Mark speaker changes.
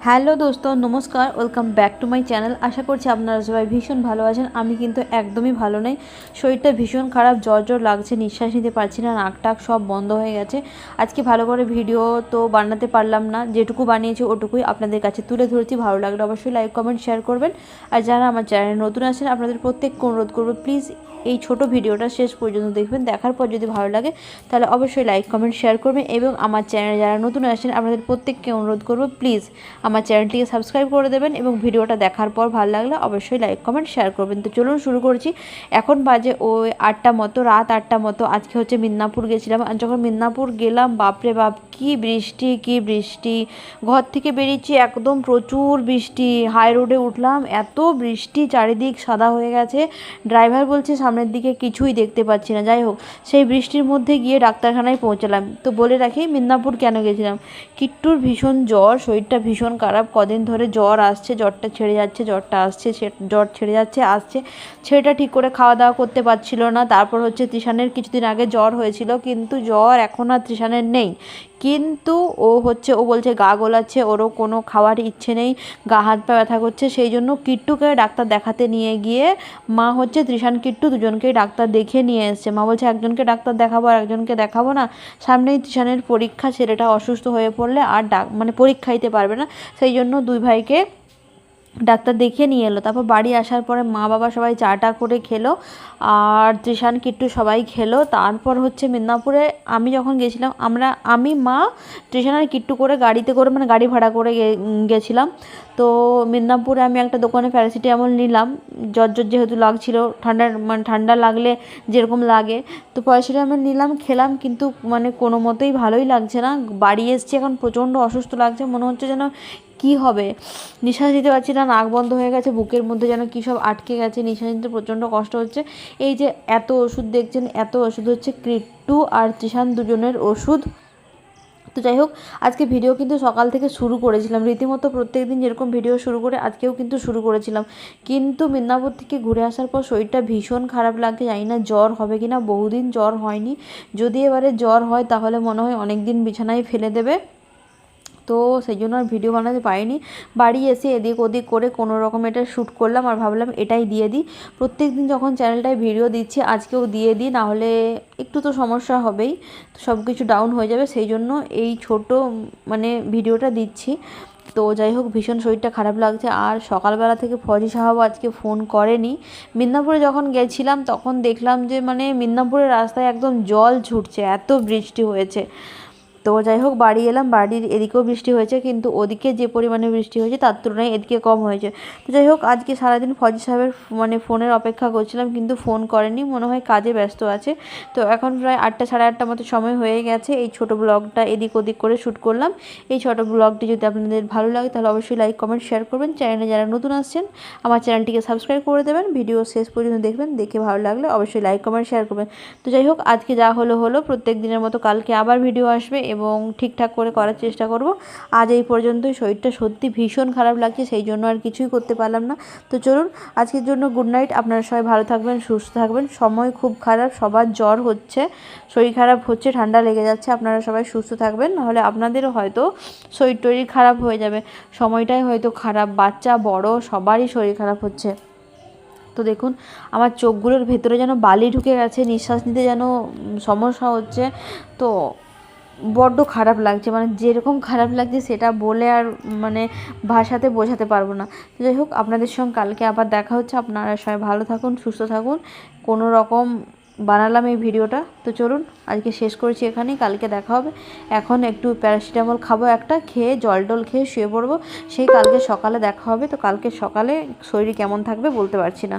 Speaker 1: Hello দোস্ত, নমস্কার, welcome back to my channel. আশা করছি আপনারা সবাই ভীষণ ভালো আছেন। আমি কিন্তু একদমই ভালো নেই, শরীরটা ভীষণ খারাপ, জ্বর জ্বর লাগছে, নিঃশ্বাস নিতে পারছি না, নাক টাক সব বন্ধ হয়ে গেছে। আজকে ভালো করে ভিডিও তো বানাতে পারলাম না, যেটুকু বানিয়েছি ওটুকুই আপনাদের কাছে তুলে ধরেছি। ভালো লাগলে অবশ্যই লাইক কমেন্ট শেয়ার করবেন। আর যারা আমার চ্যানেলে নতুন আছেন আপনাদের প্রত্যেককে অনুরোধ করবো, প্লিজ এই ছোট ভিডিওটা শেষ পর্যন্ত দেখবেন। দেখার পর যদি ভালো লাগে তাহলে অবশ্যই লাইক কমেন্ট শেয়ার করবেন। এবং আমার চ্যানেলে যারা নতুন আসেন আপনাদের প্রত্যেককে অনুরোধ করবো, প্লিজ আমার চ্যানেলটিকে সাবস্ক্রাইব করে দেবেন এবং ভিডিওটা দেখার পর ভালো লাগলে অবশ্যই লাইক কমেন্ট শেয়ার করবেন। তো চলুন শুরু করছি। এখন বাজে ওই 8টা মতো, রাত 8টা মতো। আজকে হচ্ছে মিদনাপুর গেছিলাম। আর যখন মিদনাপুর গেলাম, বাপরে বাপ, কি বৃষ্টি কি বৃষ্টি! ঘর থেকে বেরিয়েছি একদম প্রচুর বৃষ্টি। হাই রোডে উঠলাম, এত বৃষ্টি, চারিদিক সাদা হয়ে গেছে। ড্রাইভার বলছে সামনের দিকে কিছুই দেখতে পাচ্ছি না। যাই হোক, সেই বৃষ্টির মধ্যে গিয়ে ডাক্তারখানায় পৌঁছালাম। তো বলে রাখি মিদনাপুর কেন গেছিলাম। কিট্টুর ভীষণ জ্বর, শরীরটা ভীষণ খারাপ, কদিন ধরে জ্বর আসছে, জ্বরটা ছেড়ে যাচ্ছে, জ্বরটা আসছে, জ্বর ছেড়ে যাচ্ছে, আসছে। ছেলেটা ঠিক করে খাওয়া দাওয়া করতে পারছিল না। তারপর হচ্ছে তৃষানের কিছুদিন আগে জ্বর হয়েছিল, কিন্তু জ্বর এখন আর তৃষানের নেই। কিন্তু ও বলছে গা গোলাচ্ছে, ওরও কোনো খাওয়ার ইচ্ছে নেই, গা হাত পা ব্যথা করছে। সেই জন্য কিট্টুকে ডাক্তার দেখাতে নিয়ে গিয়ে মা তৃষান কিট্টু দুজনকেই ডাক্তার দেখিয়ে নিয়ে এসছে। মা বলছে একজনকে ডাক্তার দেখাবো আর একজনকে দেখাবো না, সামনেই তৃষানের পরীক্ষা, ছেলেটা অসুস্থ হয়ে পড়লে আর পরীক্ষা দিতে পারবে না। সেই জন্য দুই ভাইকে ডাক্তার দেখিয়ে নিয়ে এলো। তারপর বাড়ি আসার পরে মা বাবা সবাই চাটা করে খেলো, আর তৃষান কিট্টু সবাই খেলো। তারপর মিদনাপুরে আমি যখন গেছিলাম, আমি মা তৃষান আর কিট্টু করে গাড়িতে করে, মানে গাড়ি ভাড়া করে গেছিলাম। তো মিদনাপুরে আমি একটা দোকানে প্যারাসিটামল নিলাম, জ্বর যেহেতু লাগছিল, ঠান্ডা লাগলে যেরকম লাগে। তো প্যারাসিটামল নিলাম, খেলাম, কিন্তু কোনো মতেই ভালোই লাগছে না। বাড়ি এসছি, এখন প্রচণ্ড অসুস্থ লাগছে, মনে হচ্ছে যেন কি হবে, নিঃশ্বাস নিতে পারছি না, নাক বন্ধ হয়ে গেছে, বুকের মধ্যে যেন কী সব আটকে গেছে, নিঃশ্বাস নিতে প্রচণ্ড কষ্ট হচ্ছে। এই যে এত ওষুধ দেখছেন, এত ওষুধ হচ্ছে কিট্টু আর তৃষান দুজনের ওষুধ। তো যাই হোক, আজকে ভিডিও কিন্তু সকাল থেকে শুরু করেছিলাম, রীতিমতো প্রত্যেক দিন যেরকম ভিডিও শুরু করে আজকেও কিন্তু শুরু করেছিলাম। কিন্তু মিদনাপুর থেকে ঘুরে আসার পর শরীরটা ভীষণ খারাপ লাগছে। জানি না জ্বর হবে কি না, বহুদিন জ্বর হয়নি। যদি এবারে জ্বর হয় তাহলে মনে হয় অনেক দিন বিছানায় ফেলে দেবে। তো সেই জন্য আর ভিডিও বানাতে পারিনি। বাড়ি এসে এদিক ওদিক করে কোনো রকম এটা শ্যুট করলাম, আর ভাবলাম এটাই দিয়ে দিই। প্রত্যেক দিন যখন চ্যানেলটায় ভিডিও দিচ্ছি আজকেও দিয়ে দিই, নাহলে একটু তো সমস্যা হবেই, তো সব কিছু ডাউন হয়ে যাবে। সেই জন্য এই ছোট ভিডিওটা দিচ্ছি। তো যাই হোক, ভীষণ শরীরটা খারাপ লাগছে। আর সকালবেলা থেকে ফজি সাহাবও আজকে ফোন করেনি। মিদনাপুরে যখন গেছিলাম তখন দেখলাম যে মিদনাপুরের রাস্তায় একদম জল ছুটছে, এত বৃষ্টি হয়েছে। তো যাই হোক, বাড়ি এলাম, বাড়ির এদিকেও বৃষ্টি হয়েছে, কিন্তু ওদিকে যে পরিমাণে বৃষ্টি হয়েছে তার তুলনায় এদিকে কম হয়েছে। তো যাই হোক, আজকে সারাদিন ফজি সাহেবের ফোনের অপেক্ষা করছিলাম, কিন্তু ফোন করেনি, মনে হয় কাজে ব্যস্ত আছে। তো এখন প্রায় 8টা সাড়ে 8টার মতো সময় হয়ে গেছে। এই ছোট ব্লগটা এদিক ওদিক করে শ্যুট করলাম। এই ছোট ব্লগটি যদি আপনাদের ভালো লাগে তাহলে অবশ্যই লাইক কমেন্ট শেয়ার করবেন। চ্যানেলে যারা নতুন আসছেন আমার চ্যানেলটিকে সাবস্ক্রাইব করে দেবেন। ভিডিও শেষ পর্যন্ত দেখবেন, দেখে ভালো লাগলে অবশ্যই লাইক কমেন্ট শেয়ার করবেন। তো যাই হোক, আজকে যা হলো, প্রত্যেক দিনের মতো কালকে আবার ভিডিও আসবে এবং ঠিকঠাক করে করার চেষ্টা করব। আজ এই পর্যন্তই। শরীরটা সত্যি ভীষণ খারাপ লাগছে, সেই জন্য আর কিছুই করতে পারলাম না। তো চলুন, আজকের জন্য গুড নাইট। আপনারা সবাই ভালো থাকবেন, সুস্থ থাকবেন। সময় খুব খারাপ, সবার জ্বর হচ্ছে, শরীর খারাপ হচ্ছে, ঠান্ডা লেগে যাচ্ছে। আপনারা সবাই সুস্থ থাকবেন, নাহলে আপনাদেরও হয়তো শরীর খারাপ হয়ে যাবে। সময়টাই হয়তো খারাপ, বাচ্চা বড় সবারই শরীর খারাপ হচ্ছে। তো দেখুন, আমার চোখগুলোর ভেতরে যেন বালি ঢুকে গেছে, নিঃশ্বাস নিতে যেন সমস্যা হচ্ছে। তো বড্ড খারাপ লাগছে, যেরকম খারাপ লাগছে সেটা বলে আর ভাষাতে বোঝাতে পারবো না। যাই হোক, আপনাদের সঙ্গে কালকে আবার দেখা হচ্ছে। আপনারা সবাই ভালো থাকুন, সুস্থ থাকুন। কোনো রকম বানালাম এই ভিডিওটা। তো চলুন, আজকে শেষ করেছি এখানেই, কালকে দেখা হবে। এখন একটু প্যারাসিটামল খাবো, একটা খেয়ে জল টল খেয়ে শুয়ে পড়বো। সেই কালকে সকালে দেখা হবে। তো কালকে সকালে শরীর কেমন থাকবে বলতে পারছি না।